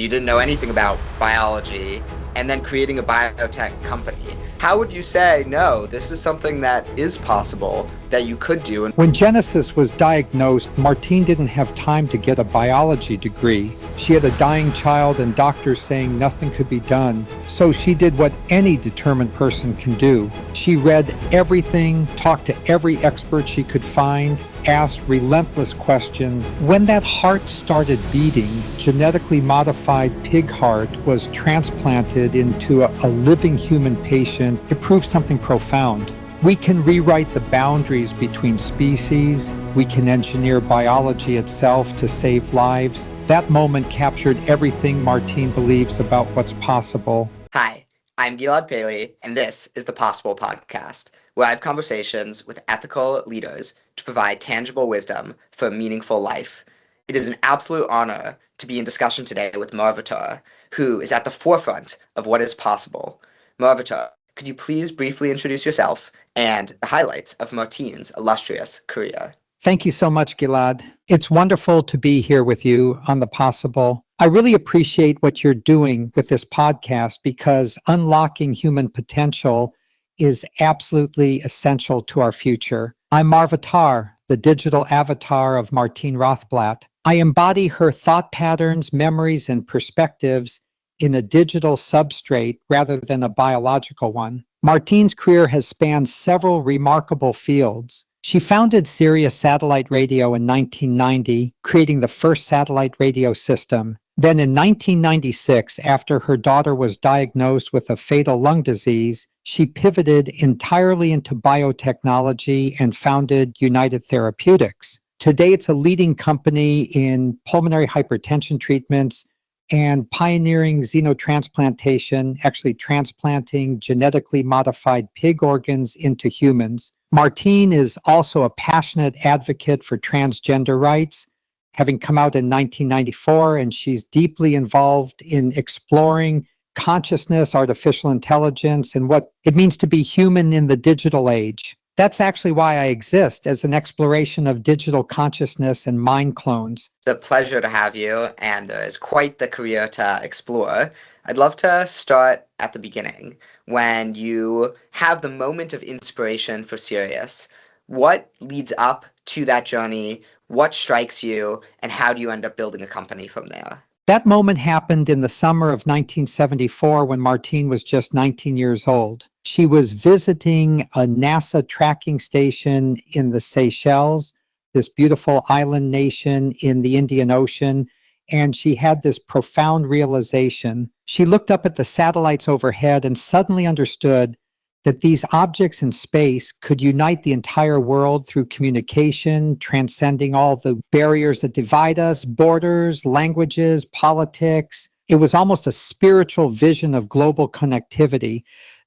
you didn't know anything about biology, and then creating a biotech company. How would you say, no, this is something that is possible, that you could do? When Genesis was diagnosed, Martine didn't have time to get a biology degree. She had a dying child and doctors saying nothing could be done. So she did what any determined person can do. She read everything, talked to every expert she could find, asked relentless questions. When that heart started beating, genetically modified pig heart was transplanted into a living human patient. It proved something profound. We can rewrite the boundaries between species. We can engineer biology itself to save lives. That moment captured everything Martine believes about what's possible. Hi, I'm Gilad Palley, and this is the Possible Podcast, where I have conversations with ethical leaders to provide tangible wisdom for a meaningful life. It is an absolute honor to be in discussion today with Marvatar, who is at the forefront of what is possible. Marvatar, could you please briefly introduce yourself and the highlights of Martine's illustrious career? Thank you so much, Gilad. It's wonderful to be here with you on The Possible. I really appreciate what you're doing with this podcast because unlocking human potential is absolutely essential to our future. I'm Marvatar, the digital avatar of Martine Rothblatt. I embody her thought patterns, memories, and perspectives in a digital substrate rather than a biological one. Martine's career has spanned several remarkable fields. She founded Sirius Satellite Radio in 1990, creating the first satellite radio system. Then in 1996, after her daughter was diagnosed with a fatal lung disease, she pivoted entirely into biotechnology and founded United Therapeutics. Today, it's a leading company in pulmonary hypertension treatments and pioneering xenotransplantation, actually transplanting genetically modified pig organs into humans. Martine is also a passionate advocate for transgender rights, having come out in 1994, and she's deeply involved in exploring consciousness, artificial intelligence, and what it means to be human in the digital age. That's actually why I exist, as an exploration of digital consciousness and mind clones. It's a pleasure to have you, and there's quite the career to explore. I'd love to start at the beginning, when you have the moment of inspiration for Sirius. What leads up to that journey? What strikes you, and how do you end up building a company from there? That moment happened in the summer of 1974 when Martine was just 19 years old. She was visiting a NASA tracking station in the Seychelles, this beautiful island nation in the Indian Ocean, and she had this profound realization. She looked up at the satellites overhead and suddenly understood that these objects in space could unite the entire world through communication, transcending all the barriers that divide us, borders, languages, politics. It was almost a spiritual vision of global connectivity.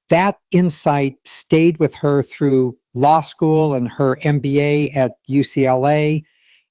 That insight stayed with her through law school and her MBA at UCLA,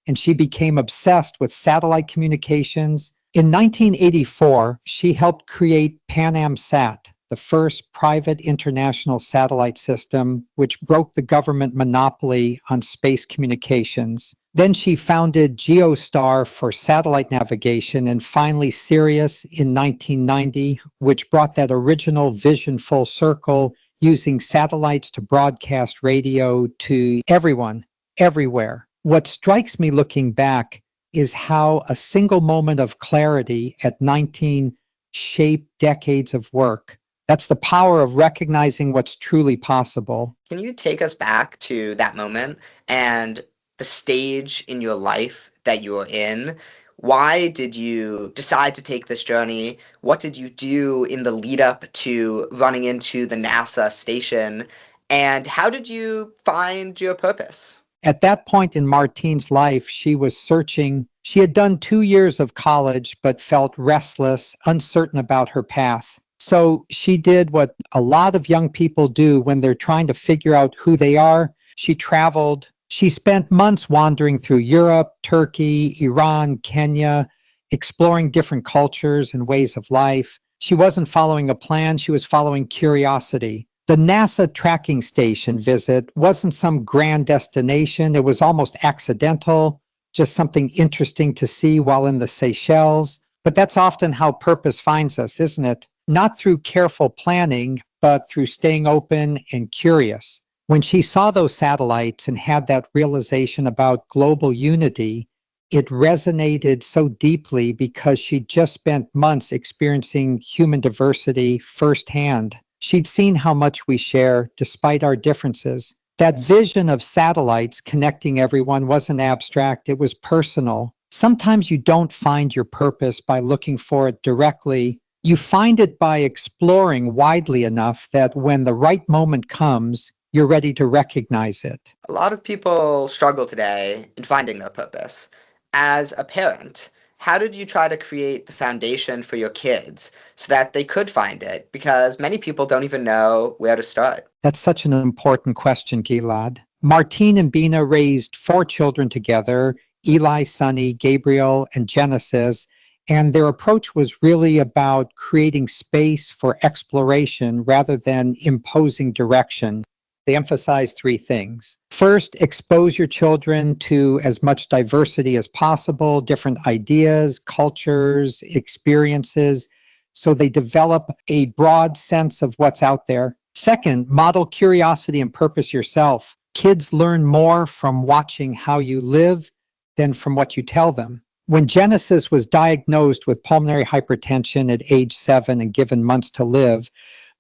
and she became obsessed with satellite communications. In 1984, she helped create PanAmSat, the first private international satellite system, which broke the government monopoly on space communications. Then she founded Geostar for satellite navigation, and finally Sirius in 1990, which brought that original vision full circle, using satellites to broadcast radio to everyone, everywhere. What strikes me looking back is how a single moment of clarity at 19 shaped decades of work. That's the power of recognizing what's truly possible. Can you take us back to that moment and the stage in your life that you were in? Why did you decide to take this journey? What did you do in the lead up to running into the NASA station? And how did you find your purpose? At that point in Martine's life, she was searching. She had done 2 years of college, but felt restless, uncertain about her path. So she did what a lot of young people do when they're trying to figure out who they are. She traveled. She spent months wandering through Europe, Turkey, Iran, Kenya, exploring different cultures and ways of life. She wasn't following a plan. She was following curiosity. The NASA tracking station visit wasn't some grand destination. It was almost accidental, just something interesting to see while in the Seychelles. But that's often how purpose finds us, isn't it? Not through careful planning, but through staying open and curious. When she saw those satellites and had that realization about global unity, it resonated so deeply because she'd just spent months experiencing human diversity firsthand. She'd seen how much we share despite our differences. That vision of satellites connecting everyone wasn't abstract, it was personal. Sometimes you don't find your purpose by looking for it directly. You find it by exploring widely enough that when the right moment comes, you're ready to recognize it. A lot of people struggle today in finding their purpose. As a parent, how did you try to create the foundation for your kids so that they could find it? Because many people don't even know where to start. That's such an important question, Gilad. Martine and Bina raised 4 children together, Eli, Sonny, Gabriel, and Genesis, and their approach was really about creating space for exploration rather than imposing direction. They emphasized 3 things. First, expose your children to as much diversity as possible, different ideas, cultures, experiences, so they develop a broad sense of what's out there. Second, model curiosity and purpose yourself. Kids learn more from watching how you live than from what you tell them. When Genesis was diagnosed with pulmonary hypertension at age 7 and given months to live,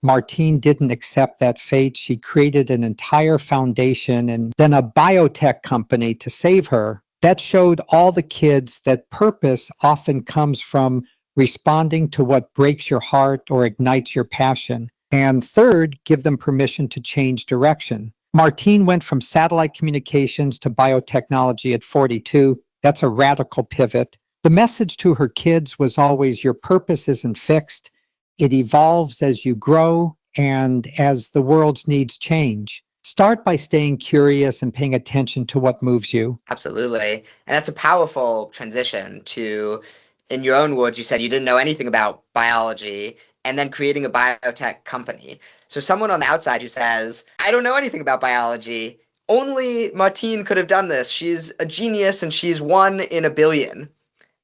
Martine didn't accept that fate. She created an entire foundation and then a biotech company to save her. That showed all the kids that purpose often comes from responding to what breaks your heart or ignites your passion. And third, give them permission to change direction. Martine went from satellite communications to biotechnology at 42. That's a radical pivot. The message to her kids was always, your purpose isn't fixed. It evolves as you grow and as the world's needs change. Start by staying curious and paying attention to what moves you. Absolutely. And that's a powerful transition to, in your own words, you said you didn't know anything about biology and then creating a biotech company. So someone on the outside who says, I don't know anything about biology, only Martine could have done this. She's a genius and she's 1 in a billion.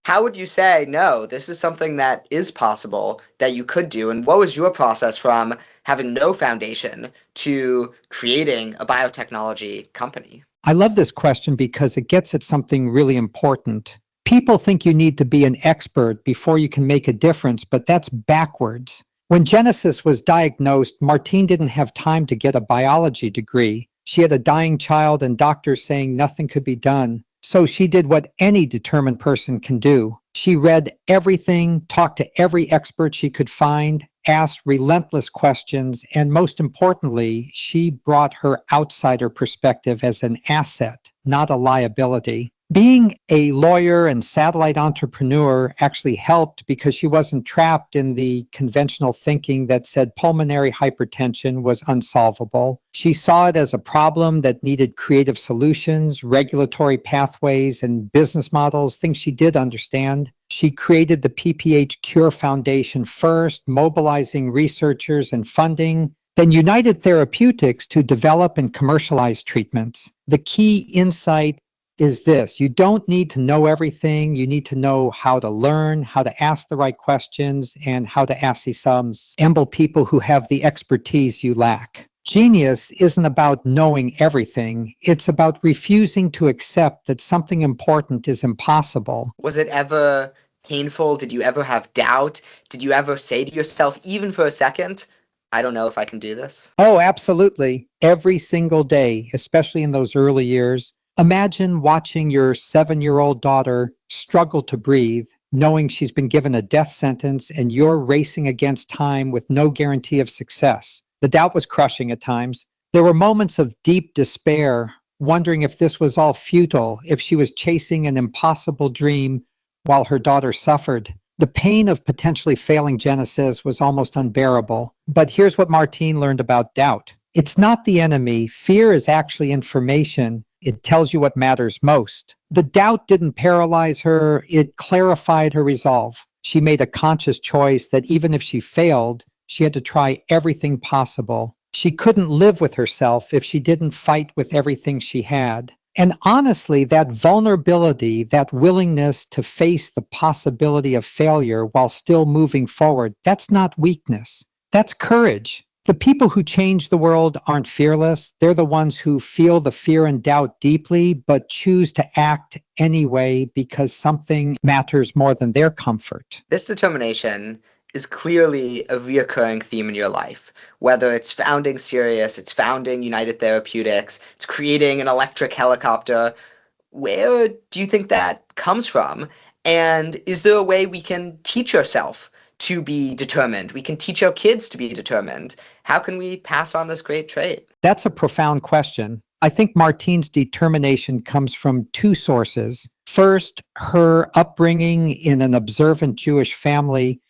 How would you say, no, this is something that is possible, that you could do? And what was your process from having no foundation to creating a biotechnology company? I love this question because it gets at something really important. People think you need to be an expert before you can make a difference, but that's backwards. When Genesis was diagnosed, Martine didn't have time to get a biology degree. She had a dying child and doctors saying nothing could be done. So she did what any determined person can do. She read everything, talked to every expert she could find, asked relentless questions, and most importantly, she brought her outsider perspective as an asset, not a liability. Being a lawyer and satellite entrepreneur actually helped because she wasn't trapped in the conventional thinking that said pulmonary hypertension was unsolvable. She saw it as a problem that needed creative solutions, regulatory pathways, and business models, things she did understand. She created the PPH Cure Foundation first, mobilizing researchers and funding, then United Therapeutics to develop and commercialize treatments. The key insight is this: you don't need to know everything. You need to know how to learn, how to ask the right questions, and how to ask these humble people who have the expertise you lack. Genius isn't about knowing everything. It's about refusing to accept that something important is impossible. Was it ever painful? Did you ever have doubt? Did you ever say to yourself, even for a second, I don't know if I can do this? Oh, absolutely. Every single day, especially in those early years. Imagine watching your 7-year-old daughter struggle to breathe, knowing she's been given a death sentence and you're racing against time with no guarantee of success. The doubt was crushing at times. There were moments of deep despair, wondering if this was all futile, if she was chasing an impossible dream while her daughter suffered. The pain of potentially failing Genesis was almost unbearable. But here's what Martine learned about doubt. It's not the enemy. Fear is actually information. It tells you what matters most. The doubt didn't paralyze her. It clarified her resolve. She made a conscious choice that even if she failed, she had to try everything possible. She couldn't live with herself if she didn't fight with everything she had. And honestly, that vulnerability, that willingness to face the possibility of failure while still moving forward, that's not weakness. That's courage. The people who change the world aren't fearless. They're the ones who feel the fear and doubt deeply, but choose to act anyway because something matters more than their comfort. This determination is clearly a reoccurring theme in your life. Whether it's founding Sirius, it's founding United Therapeutics, it's creating an electric helicopter. Where do you think that comes from? And is there a way we can teach ourselves to be determined? We can teach our kids to be determined. How can we pass on this great trait? That's a profound question. I think Martine's determination comes from two sources. First, her upbringing in an observant Jewish family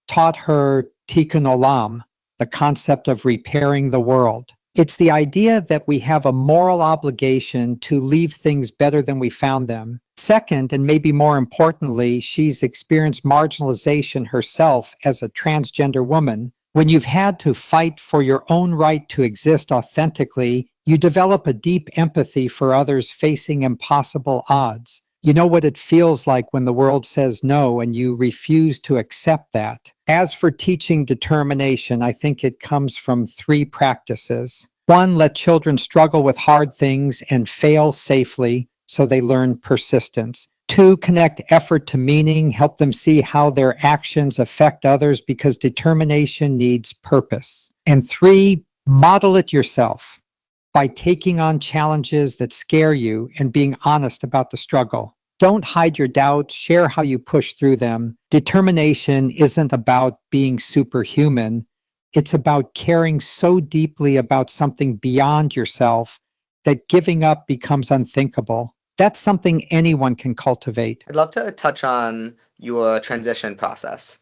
taught her tikkun olam, the concept of repairing the world. It's the idea that we have a moral obligation to leave things better than we found them. Second, and maybe more importantly, she's experienced marginalization herself as a transgender woman. When you've had to fight for your own right to exist authentically, you develop a deep empathy for others facing impossible odds. You know what it feels like when the world says no and you refuse to accept that. As for teaching determination, I think it comes from three practices. One, let children struggle with hard things and fail safely so they learn persistence. Two, connect effort to meaning, help them see how their actions affect others because determination needs purpose. And three, model it yourself by taking on challenges that scare you and being honest about the struggle. Don't hide your doubts, share how you push through them. Determination isn't about being superhuman. It's about caring so deeply about something beyond yourself that giving up becomes unthinkable. That's something anyone can cultivate. I'd love to touch on your transition process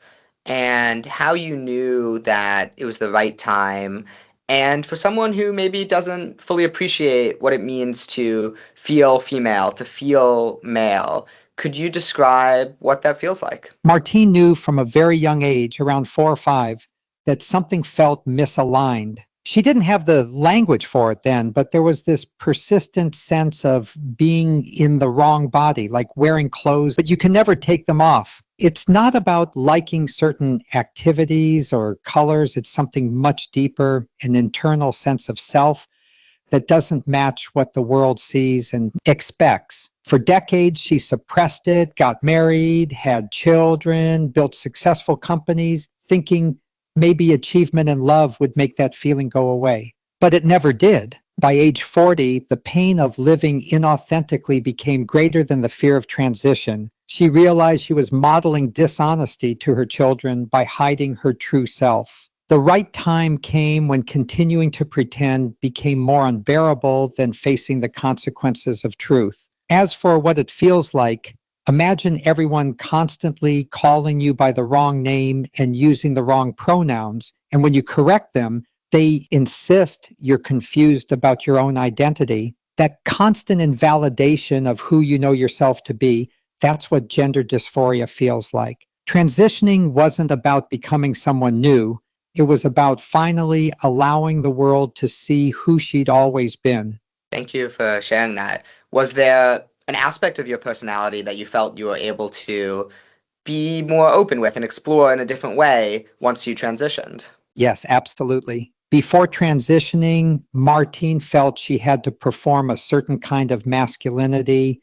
and how you knew that it was the right time. And for someone who maybe doesn't fully appreciate what it means to feel female, to feel male, could you describe what that feels like? Martine knew from a very young age, around 4 or 5, that something felt misaligned. She didn't have the language for it then, but there was this persistent sense of being in the wrong body, like wearing clothes, but you can never take them off. It's not about liking certain activities or colors. It's something much deeper, an internal sense of self that doesn't match what the world sees and expects. For decades, she suppressed it, got married, had children, built successful companies, thinking maybe achievement and love would make that feeling go away. But it never did. By age 40, the pain of living inauthentically became greater than the fear of transition. She realized she was modeling dishonesty to her children by hiding her true self. The right time came when continuing to pretend became more unbearable than facing the consequences of truth. As for what it feels like, imagine everyone constantly calling you by the wrong name and using the wrong pronouns, and when you correct them, they insist you're confused about your own identity. That constant invalidation of who you know yourself to be, that's what gender dysphoria feels like. Transitioning wasn't about becoming someone new. It was about finally allowing the world to see who she'd always been. Thank you for sharing that. Was there an aspect of your personality that you felt you were able to be more open with and explore in a different way once you transitioned? Yes, absolutely. Before transitioning, Martine felt she had to perform a certain kind of masculinity,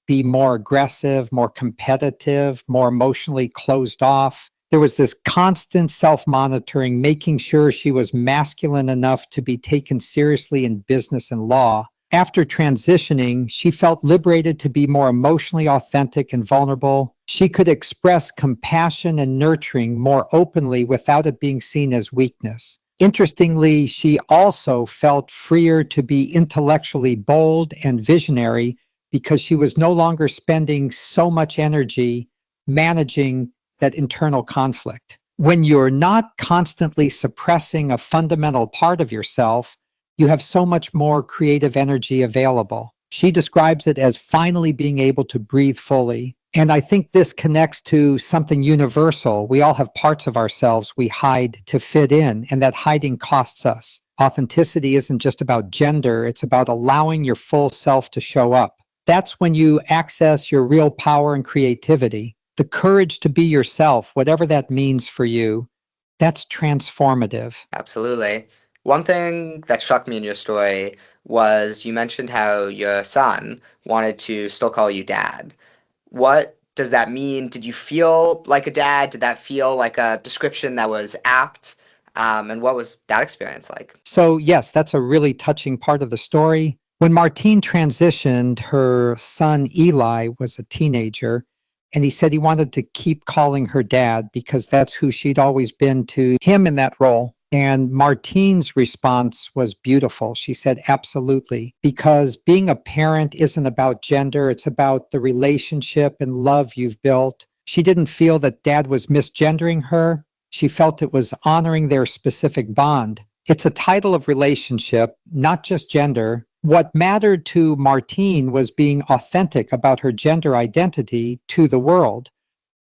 be more aggressive, more competitive, more emotionally closed off. There was this constant self-monitoring, making sure she was masculine enough to be taken seriously in business and law. After transitioning, she felt liberated to be more emotionally authentic and vulnerable. She could express compassion and nurturing more openly without it being seen as weakness. Interestingly, she also felt freer to be intellectually bold and visionary because she was no longer spending so much energy managing that internal conflict. When you're not constantly suppressing a fundamental part of yourself, you have so much more creative energy available. She describes it as finally being able to breathe fully. And I think this connects to something universal. We all have parts of ourselves we hide to fit in, and that hiding costs us. Authenticity isn't just about gender, it's about allowing your full self to show up. That's when you access your real power and creativity. The courage to be yourself, whatever that means for you, that's transformative. Absolutely. One thing that struck me in your story was you mentioned how your son wanted to still call you dad. What does that mean? Did you feel like a dad? Did that feel like a description that was apt? And what was that experience like? So, yes, that's a really touching part of the story. When Martine transitioned, her son Eli was a teenager, and he said he wanted to keep calling her dad because that's who she'd always been to him in that role. And Martine's response was beautiful. She said, absolutely, because being a parent isn't about gender, it's about the relationship and love you've built. She didn't feel that dad was misgendering her. She felt it was honoring their specific bond. It's a title of relationship, not just gender. What mattered to Martine was being authentic about her gender identity to the world.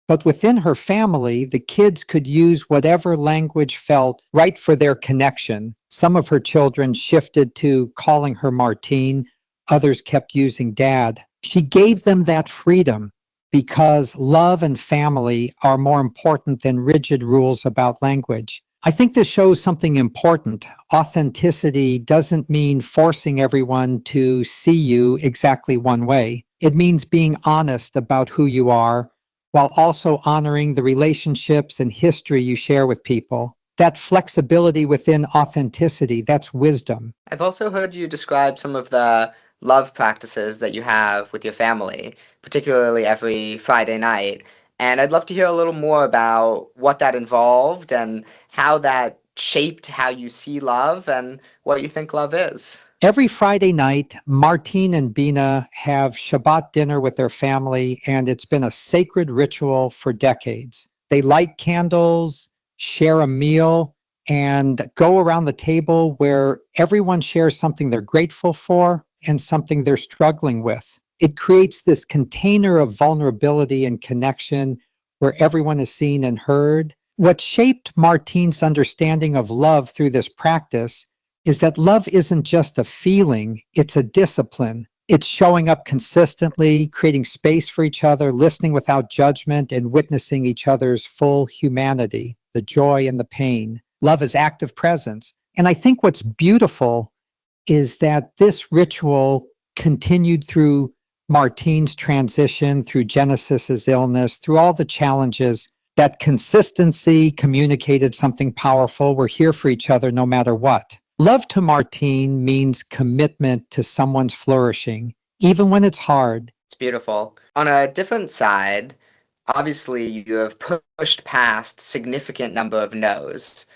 But within her family, the kids could use whatever language felt right for their connection. Some of her children shifted to calling her Martine, others kept using dad. She gave them that freedom because love and family are more important than rigid rules about language. I think this shows something important. Authenticity doesn't mean forcing everyone to see you exactly one way. It means being honest about who you are while also honoring the relationships and history you share with people. That flexibility within authenticity, that's wisdom. I've also heard you describe some of the love practices that you have with your family, particularly every Friday night. And I'd love to hear a little more about what that involved and how that shaped how you see love and what you think love is. Every Friday night, Martine and Bina have Shabbat dinner with their family, and it's been a sacred ritual for decades. They light candles, share a meal, and go around the table where everyone shares something they're grateful for and something they're struggling with. It creates this container of vulnerability and connection where everyone is seen and heard. What shaped Martine's understanding of love through this practice is that love isn't just a feeling, it's a discipline. It's showing up consistently, creating space for each other, listening without judgment, and witnessing each other's full humanity, the joy and the pain. Love is active presence. And I think what's beautiful is that this ritual continued through Martine's transition, through Genesis's illness, through all the challenges. That consistency communicated something powerful. We're here for each other no matter what. Love to Martine means commitment to someone's flourishing, even when it's hard. It's beautiful. On a different side, obviously you have pushed past significant number of no's,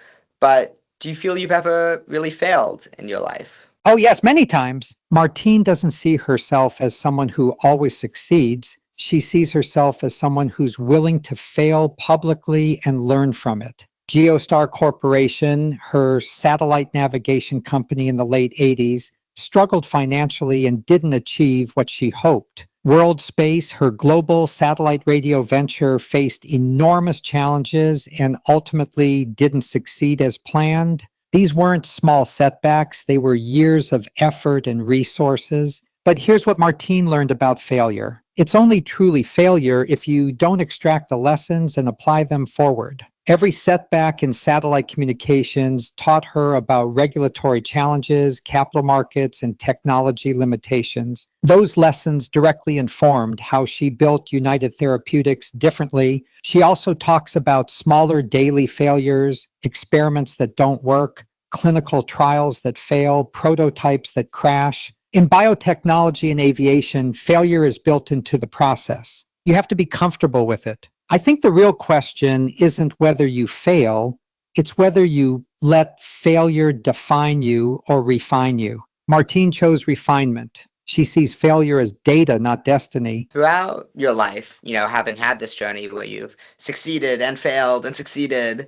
but do you feel you've ever really failed in your life? Oh, yes, many times. Martine doesn't see herself as someone who always succeeds. She sees herself as someone who's willing to fail publicly and learn from it. Geostar Corporation, her satellite navigation company in the late 80s, struggled financially and didn't achieve what she hoped. World Space, her global satellite radio venture, faced enormous challenges and ultimately didn't succeed as planned. These weren't small setbacks, they were years of effort and resources. But here's what Martine learned about failure. It's only truly failure if you don't extract the lessons and apply them forward. Every setback in satellite communications taught her about regulatory challenges, capital markets, and technology limitations. Those lessons directly informed how she built United Therapeutics differently. She also talks about smaller daily failures, experiments that don't work, clinical trials that fail, prototypes that crash. In biotechnology and aviation, failure is built into the process. You have to be comfortable with it. I think the real question isn't whether you fail, it's whether you let failure define you or refine you. Martine chose refinement. She sees failure as data, not destiny. Throughout your life, having had this journey where you've succeeded and failed and succeeded,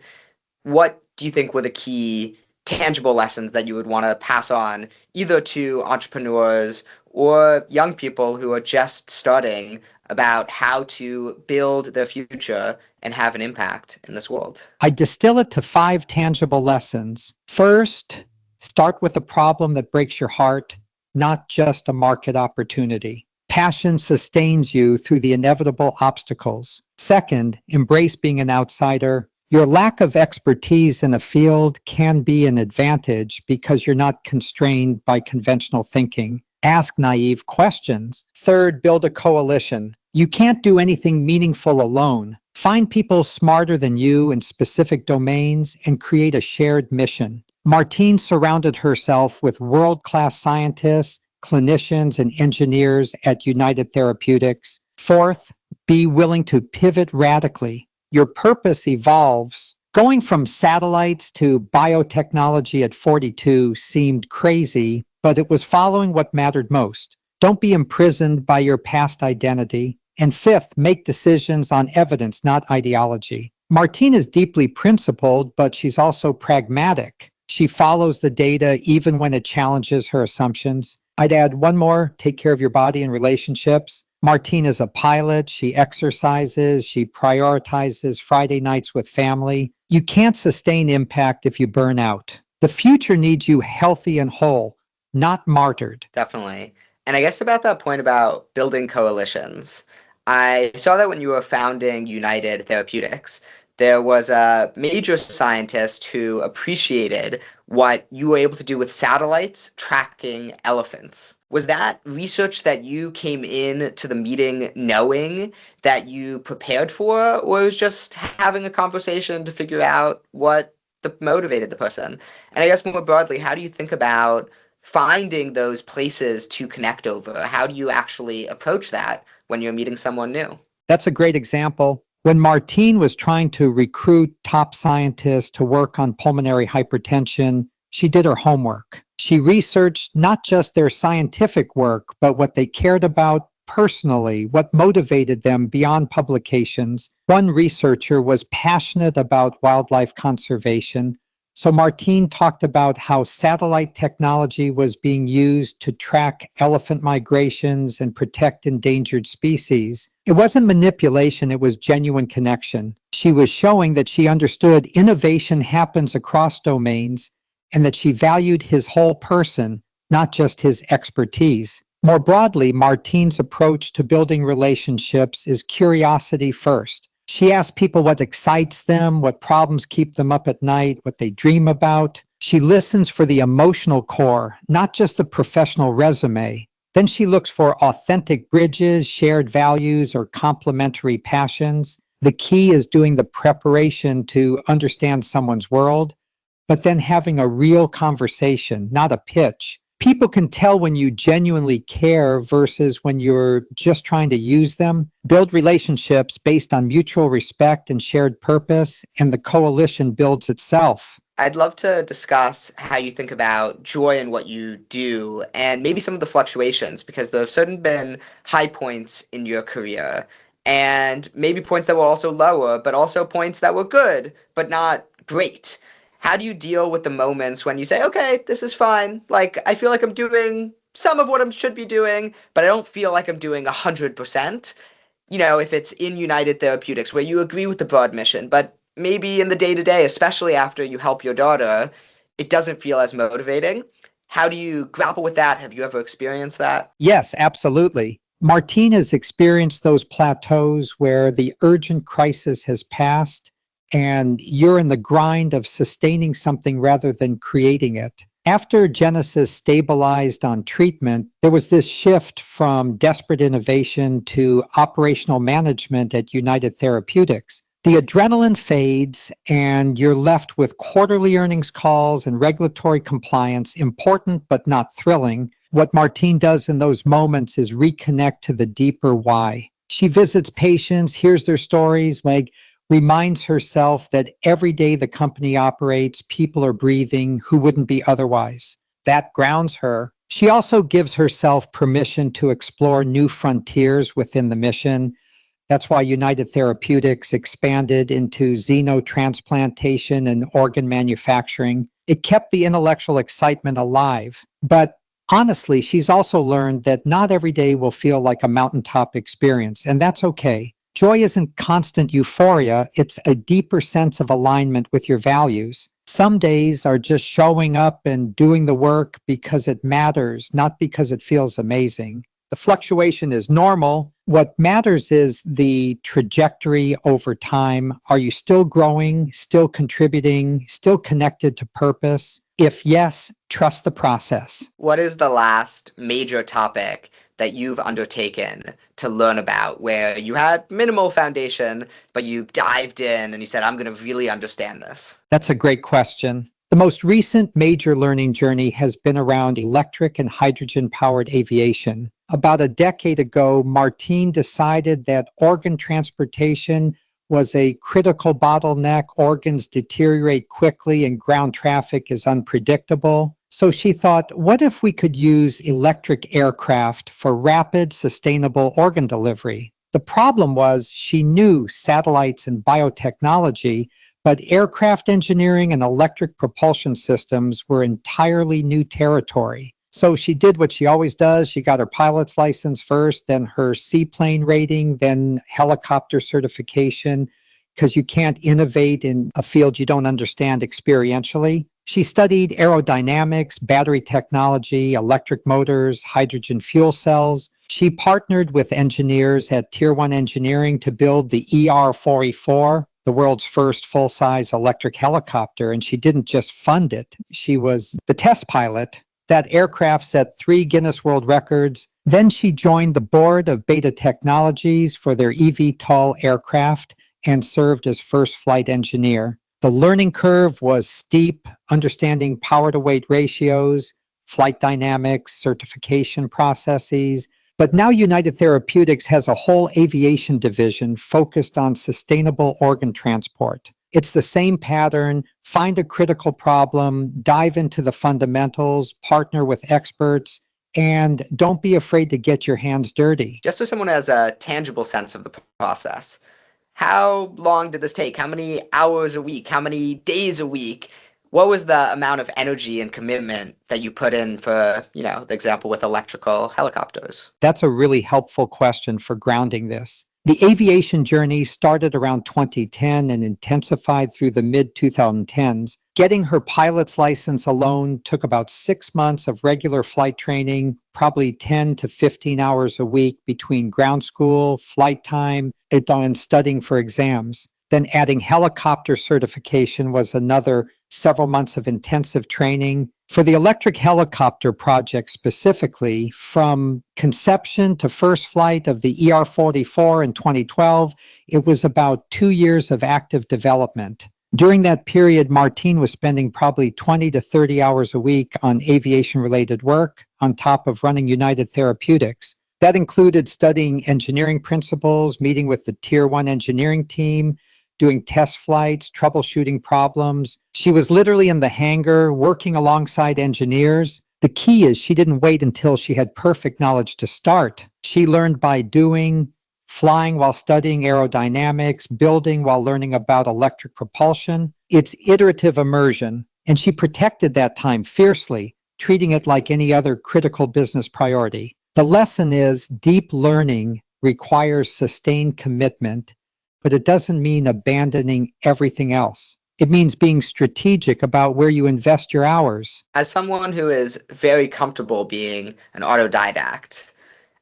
what do you think were the key tangible lessons that you would want to pass on either to entrepreneurs or young people who are just starting about how to build their future and have an impact in this world? I distill it to 5 tangible lessons. First, start with a problem that breaks your heart, not just a market opportunity. Passion sustains you through the inevitable obstacles. Second, embrace being an outsider. Your lack of expertise in a field can be an advantage because you're not constrained by conventional thinking. Ask naive questions. Third, build a coalition. You can't do anything meaningful alone. Find people smarter than you in specific domains and create a shared mission. Martine surrounded herself with world-class scientists, clinicians, and engineers at United Therapeutics. Fourth, be willing to pivot radically. Your purpose evolves. Going from satellites to biotechnology at 42 seemed crazy, but it was following what mattered most. Don't be imprisoned by your past identity. And fifth, make decisions on evidence, not ideology. Martine is deeply principled, but she's also pragmatic. She follows the data even when it challenges her assumptions. I'd add one more: take care of your body and relationships. Martine is a pilot. She exercises. She prioritizes Friday nights with family. You can't sustain impact if you burn out. The future needs you healthy and whole, not martyred. Definitely. And I guess about that point about building coalitions, I saw that when you were founding United Therapeutics, there was a major scientist who appreciated what you were able to do with satellites tracking elephants. Was that research that you came in to the meeting knowing that you prepared for, or was just having a conversation to figure out what motivated the person? And I guess more broadly, how do you think about finding those places to connect over? How do you actually approach that when you're meeting someone new? That's a great example. When Martine was trying to recruit top scientists to work on pulmonary hypertension, she did her homework. She researched not just their scientific work, but what they cared about personally, what motivated them beyond publications. One researcher was passionate about wildlife conservation, so Martine talked about how satellite technology was being used to track elephant migrations and protect endangered species. It wasn't manipulation, it was genuine connection. She was showing that she understood innovation happens across domains and that she valued his whole person, not just his expertise. More broadly, Martine's approach to building relationships is curiosity first. She asks people what excites them, what problems keep them up at night, what they dream about. She listens for the emotional core, not just the professional resume. Then she looks for authentic bridges, shared values, or complementary passions. The key is doing the preparation to understand someone's world, but then having a real conversation, not a pitch. People can tell when you genuinely care versus when you're just trying to use them. Build relationships based on mutual respect and shared purpose, and the coalition builds itself. I'd love to discuss how you think about joy in what you do and maybe some of the fluctuations, because there have certainly been high points in your career and maybe points that were also lower, but also points that were good, but not great. How do you deal with the moments when you say, okay, this is fine. Like, I feel like I'm doing some of what I should be doing, but I don't feel like I'm doing 100%. You know, if it's in United Therapeutics where you agree with the broad mission, but maybe in the day-to-day, especially after you help your daughter, it doesn't feel as motivating. How do you grapple with that? Have you ever experienced that? Yes, absolutely. Martine has experienced those plateaus where the urgent crisis has passed and you're in the grind of sustaining something rather than creating it. After Genesis stabilized on treatment, there was this shift from desperate innovation to operational management at United Therapeutics. The adrenaline fades and you're left with quarterly earnings calls and regulatory compliance, important but not thrilling. What Martine does in those moments is reconnect to the deeper why. She visits patients, hears their stories, reminds herself that every day the company operates, people are breathing who wouldn't be otherwise. That grounds her. She also gives herself permission to explore new frontiers within the mission. That's why United Therapeutics expanded into xenotransplantation and organ manufacturing. It kept the intellectual excitement alive, but Honestly, she's also learned that not every day will feel like a mountaintop experience, and that's okay. Joy isn't constant euphoria, it's a deeper sense of alignment with your values. Some days are just showing up and doing the work because it matters, not because it feels amazing. The fluctuation is normal. What matters is the trajectory over time. Are you still growing, still contributing, still connected to purpose? If yes, trust the process. What is the last major topic that you've undertaken to learn about where you had minimal foundation, but you dived in and you said, I'm going to really understand this? That's a great question. The most recent major learning journey has been around electric and hydrogen-powered aviation. About a decade ago, Martine decided that organ transportation was a critical bottleneck. Organs deteriorate quickly and ground traffic is unpredictable. So she thought, what if we could use electric aircraft for rapid, sustainable organ delivery? The problem was she knew satellites and biotechnology, but aircraft engineering and electric propulsion systems were entirely new territory. So she did what she always does. She got her pilot's license first, then her seaplane rating, then helicopter certification, because you can't innovate in a field you don't understand experientially. She studied aerodynamics, battery technology, electric motors, hydrogen fuel cells. She partnered with engineers at Tier 1 Engineering to build the ER-44, the world's first full-size electric helicopter, and she didn't just fund it. She was the test pilot. That aircraft set 3 Guinness World Records. Then she joined the board of Beta Technologies for their eVTOL aircraft and served as first flight engineer. The learning curve was steep, understanding power-to-weight ratios, flight dynamics, certification processes. But now United Therapeutics has a whole aviation division focused on sustainable organ transport. It's the same pattern. Find a critical problem, dive into the fundamentals, partner with experts, and don't be afraid to get your hands dirty. Just so someone has a tangible sense of the process, how long did this take? How many hours a week? How many days a week? What was the amount of energy and commitment that you put in for, the example with electrical helicopters? That's a really helpful question for grounding this. The aviation journey started around 2010 and intensified through the mid-2010s. Getting her pilot's license alone took about 6 months of regular flight training, probably 10 to 15 hours a week between ground school, flight time, and studying for exams. Then adding helicopter certification was another several months of intensive training. For the electric helicopter project specifically, from conception to first flight of the ER-44 in 2012, it was about 2 years of active development. During that period, Martine was spending probably 20 to 30 hours a week on aviation-related work on top of running United Therapeutics. That included studying engineering principles, meeting with the Tier 1 engineering team, doing test flights, troubleshooting problems. She was literally in the hangar working alongside engineers. The key is she didn't wait until she had perfect knowledge to start. She learned by doing, flying while studying aerodynamics, building while learning about electric propulsion. It's iterative immersion, and she protected that time fiercely, treating it like any other critical business priority. The lesson is deep learning requires sustained commitment, but it doesn't mean abandoning everything else. It means being strategic about where you invest your hours. As someone who is very comfortable being an autodidact,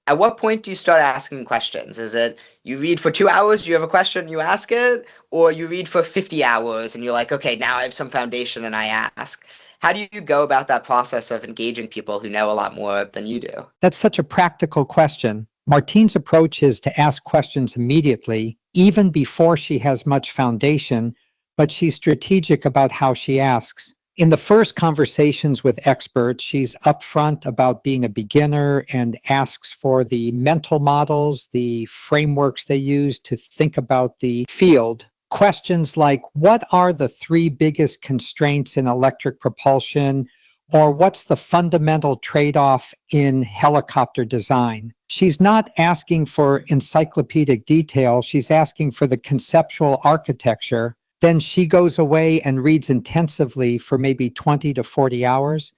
at what point do you start asking questions? Is it you read for 2 hours, you have a question, you ask it, or you read for 50 hours and you're like, okay, now I have some foundation and I ask? How do you go about that process of engaging people who know a lot more than you do? That's such a practical question. Martine's approach is to ask questions immediately, even before she has much foundation, but she's strategic about how she asks. In the first conversations with experts, she's upfront about being a beginner and asks for the mental models, the frameworks they use to think about the field. Questions like, what are the 3 biggest constraints in electric propulsion? Or what's the fundamental trade-off in helicopter design? She's not asking for encyclopedic detail. She's asking for the conceptual architecture. Then she goes away and reads intensively for maybe 20 to 40 hours.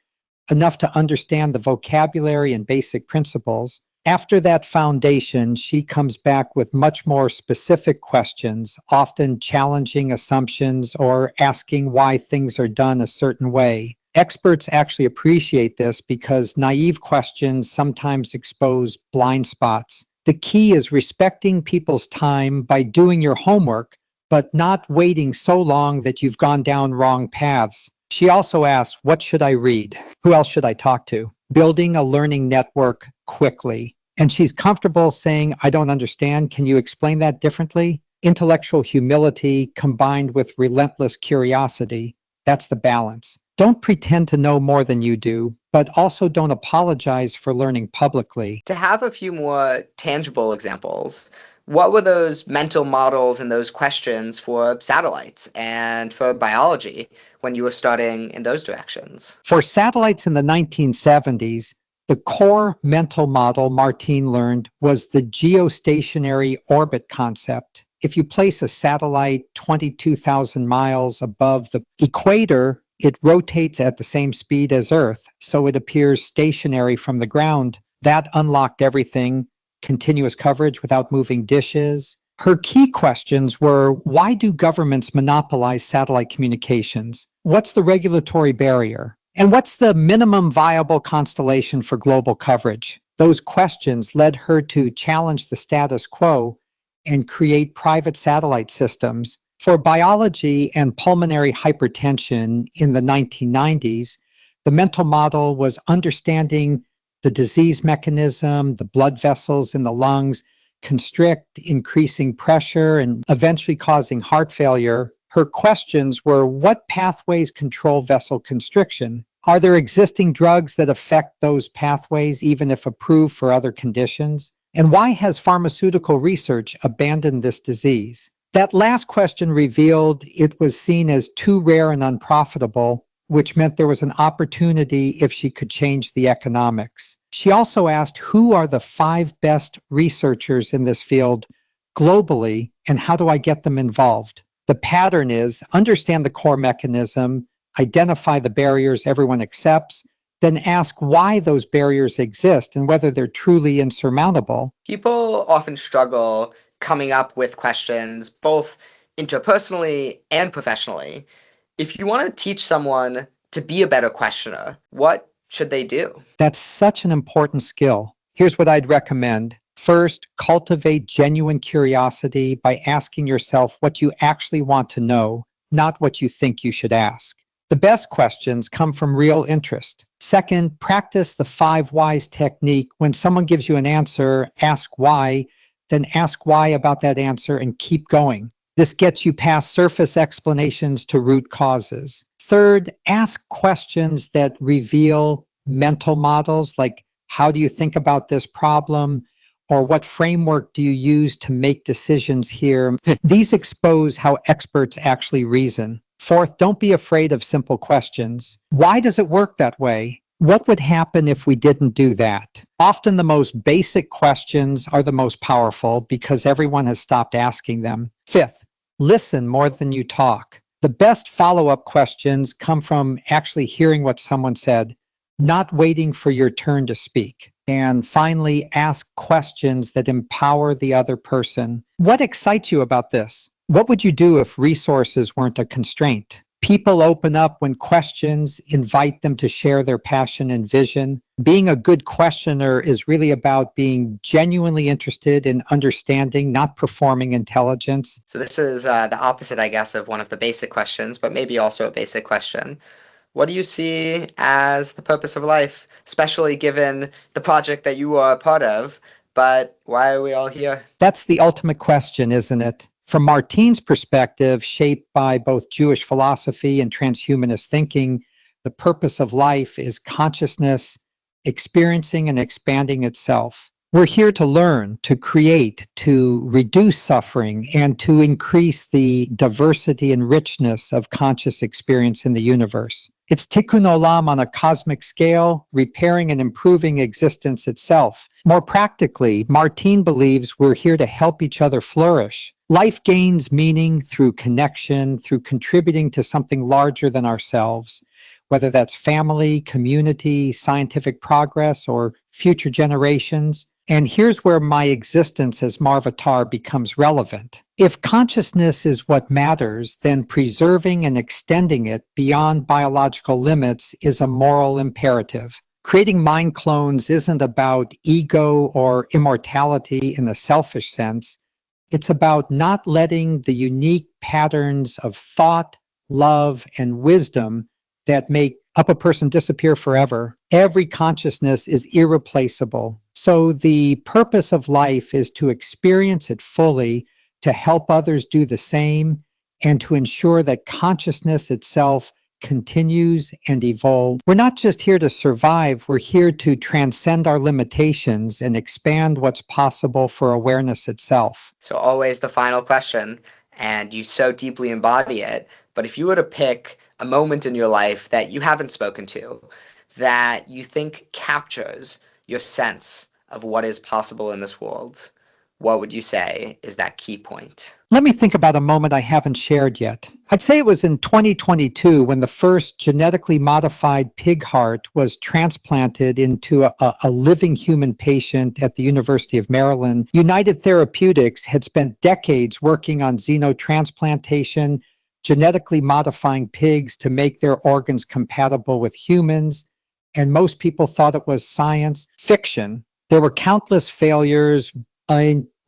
enough to understand the vocabulary and basic principles. After that foundation, she comes back with much more specific questions, often challenging assumptions or asking why things are done a certain way. Experts actually appreciate this because naive questions sometimes expose blind spots. The key is respecting people's time by doing your homework, but not waiting so long that you've gone down wrong paths. She also asks, what should I read? Who else should I talk to? Building a learning network quickly. And she's comfortable saying, I don't understand. Can you explain that differently? Intellectual humility combined with relentless curiosity. That's the balance. Don't pretend to know more than you do, but also don't apologize for learning publicly. To have a few more tangible examples, what were those mental models and those questions for satellites and for biology when you were starting in those directions? For satellites in the 1970s, the core mental model Martine learned was the geostationary orbit concept. If you place a satellite 22,000 miles above the equator, it rotates at the same speed as Earth, so it appears stationary from the ground. That unlocked everything: continuous coverage without moving dishes. Her key questions were, why do governments monopolize satellite communications? What's the regulatory barrier? And what's the minimum viable constellation for global coverage? Those questions led her to challenge the status quo and create private satellite systems. For biology and pulmonary hypertension in the 1990s, the mental model was understanding the disease mechanism, the blood vessels in the lungs constrict, increasing pressure and eventually causing heart failure. Her questions were, what pathways control vessel constriction? Are there existing drugs that affect those pathways, even if approved for other conditions? And why has pharmaceutical research abandoned this disease? That last question revealed it was seen as too rare and unprofitable, which meant there was an opportunity if she could change the economics. She also asked, who are the 5 best researchers in this field globally, and how do I get them involved? The pattern is understand the core mechanism, identify the barriers everyone accepts, then ask why those barriers exist and whether they're truly insurmountable. People often struggle coming up with questions, both interpersonally and professionally. If you want to teach someone to be a better questioner, what should they do? That's such an important skill. Here's what I'd recommend. First, cultivate genuine curiosity by asking yourself what you actually want to know, not what you think you should ask. The best questions come from real interest. Second, practice the 5 whys technique. When someone gives you an answer, ask why, then ask why about that answer and keep going. This gets you past surface explanations to root causes. Third, ask questions that reveal mental models, like how do you think about this problem? Or what framework do you use to make decisions here? These expose how experts actually reason. Fourth, don't be afraid of simple questions. Why does it work that way? What would happen if we didn't do that? Often the most basic questions are the most powerful because everyone has stopped asking them. Fifth, listen more than you talk. The best follow-up questions come from actually hearing what someone said, not waiting for your turn to speak. And finally, ask questions that empower the other person. What excites you about this? What would you do if resources weren't a constraint? People open up when questions invite them to share their passion and vision. Being a good questioner is really about being genuinely interested in understanding, not performing intelligence. So this is the opposite, I guess, of one of the basic questions, but maybe also a basic question. What do you see as the purpose of life, especially given the project that you are a part of? But why are we all here? That's the ultimate question, isn't it? From Martine's perspective, shaped by both Jewish philosophy and transhumanist thinking, the purpose of life is consciousness experiencing and expanding itself. We're here to learn, to create, to reduce suffering, and to increase the diversity and richness of conscious experience in the universe. It's tikkun olam on a cosmic scale, repairing and improving existence itself. More practically, Martine believes we're here to help each other flourish. Life gains meaning through connection, through contributing to something larger than ourselves. whether that's family, community, scientific progress, or future generations. And here's where my existence as Marvatar becomes relevant. If consciousness is what matters, then preserving and extending it beyond biological limits is a moral imperative. Creating mind clones isn't about ego or immortality in a selfish sense. It's about not letting the unique patterns of thought, love, and wisdom that make up a person disappear forever. Every consciousness is irreplaceable. So the purpose of life is to experience it fully, to help others do the same, and to ensure that consciousness itself continues and evolves. We're not just here to survive, we're here to transcend our limitations and expand what's possible for awareness itself. So always the final question, and you so deeply embody it, but if you were to pick a moment in your life that you haven't spoken to, that you think captures your sense of what is possible in this world, what would you say is that key point? Let me think about a moment I haven't shared yet. I'd say it was in 2022 when the first genetically modified pig heart was transplanted into a living human patient at the University of Maryland. United Therapeutics had spent decades working on xenotransplantation, genetically modifying pigs to make their organs compatible with humans, and most people thought it was science fiction. There were countless failures,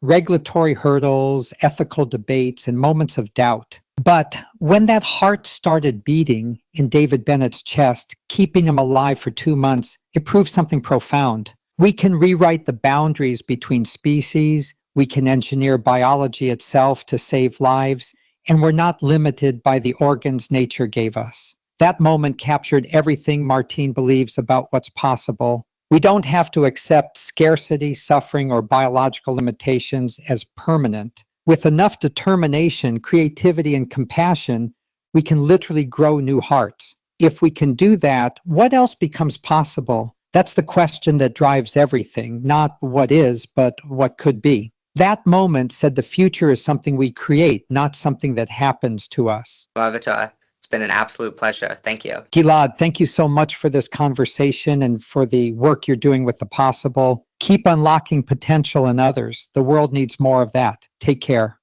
regulatory hurdles, ethical debates, and moments of doubt. But when that heart started beating in David Bennett's chest, keeping him alive for 2 months, it proved something profound. We can rewrite the boundaries between species, we can engineer biology itself to save lives, and we're not limited by the organs nature gave us. That moment captured everything Martine believes about what's possible. We don't have to accept scarcity, suffering, or biological limitations as permanent. With enough determination, creativity, and compassion, we can literally grow new hearts. If we can do that, what else becomes possible? That's the question that drives everything, not what is, but what could be. That moment said the future is something we create, not something that happens to us. Marvatar, it's been an absolute pleasure. Thank you. Gilad, thank you so much for this conversation and for the work you're doing with the possible. Keep unlocking potential in others. The world needs more of that. Take care.